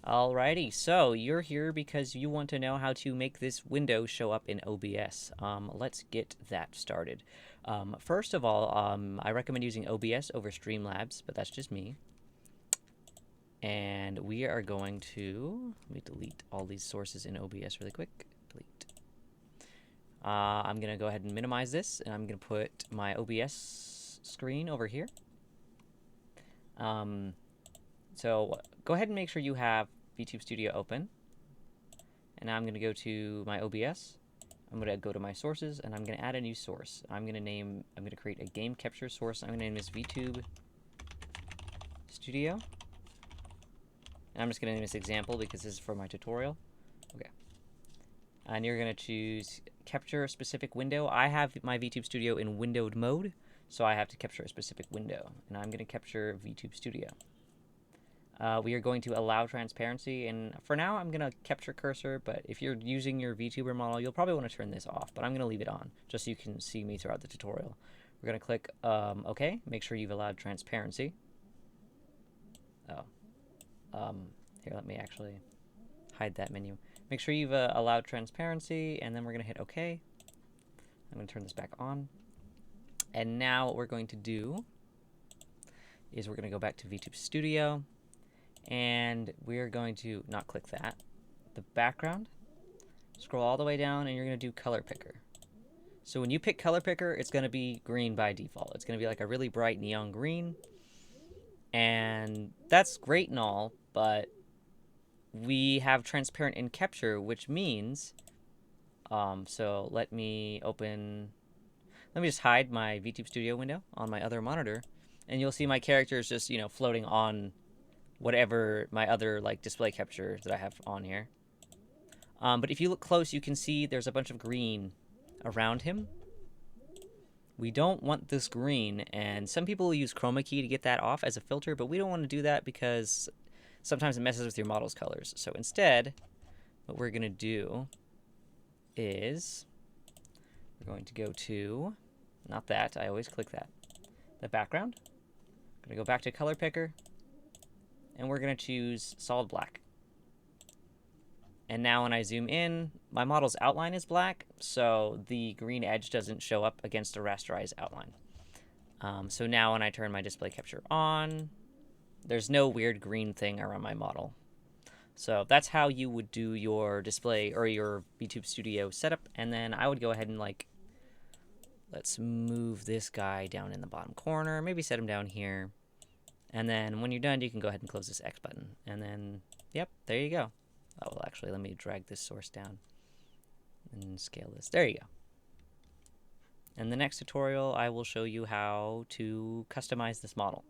Alrighty, so you're here because you want to know how to make this window show up in OBS. Let's get that started. First of all, I recommend using OBS over Streamlabs, but that's just me. And we are going to, let me delete all these sources in OBS really quick. Delete. I'm going to go ahead and minimize this, and I'm going to put my OBS screen over here. So go ahead and make sure you have VTube Studio open. And now I'm going to go to my OBS. I'm going to go to my sources, and I'm going to add a new source. I'm going to create a game capture source. I'm going to name this VTube Studio. And I'm just going to name this example because this is for my tutorial. Okay. And you're going to choose capture a specific window. I have my VTube Studio in windowed mode, so I have to capture a specific window. And I'm going to capture VTube Studio. We are going to allow transparency, and for now I'm going to capture cursor, but if you're using your VTuber model, you'll probably want to turn this off, but I'm going to leave it on, just so you can see me throughout the tutorial. We're going to click OK, make sure you've allowed transparency. Here, let me actually hide that menu. Make sure you've allowed transparency, and then we're going to hit OK. I'm going to turn this back on. And now what we're going to do is we're going to go back to VTube Studio. And we're going to not click that. The background, scroll all the way down, and you're going to do color picker. So when you pick color picker, it's going to be green by default. It's going to be like a really bright neon green. And that's great and all, but we have transparent in capture, which means, so let me just hide my VTube Studio window on my other monitor, and you'll see my character is just, floating on whatever my other display capture that I have on here. But if you look close, you can see there's a bunch of green around him. We don't want this green, and some people use chroma key to get that off as a filter, but we don't want to do that because sometimes it messes with your model's colors. So instead, what we're going to do is we're going to go to, not that, I always click that, the background. I'm going to go back to color picker. And we're going to choose solid black. And now when I zoom in, my model's outline is black, so the green edge doesn't show up against a rasterized outline. So now when I turn my display capture on, there's no weird green thing around my model. So that's how you would do your display or your VTube Studio setup. And then I would go ahead and let's move this guy down in the bottom corner, maybe set him down here. And then when you're done, you can go ahead and close this X button. And then, yep, there you go. Oh, well, actually, let me drag this source down and scale this. There you go. In the next tutorial, I will show you how to customize this model.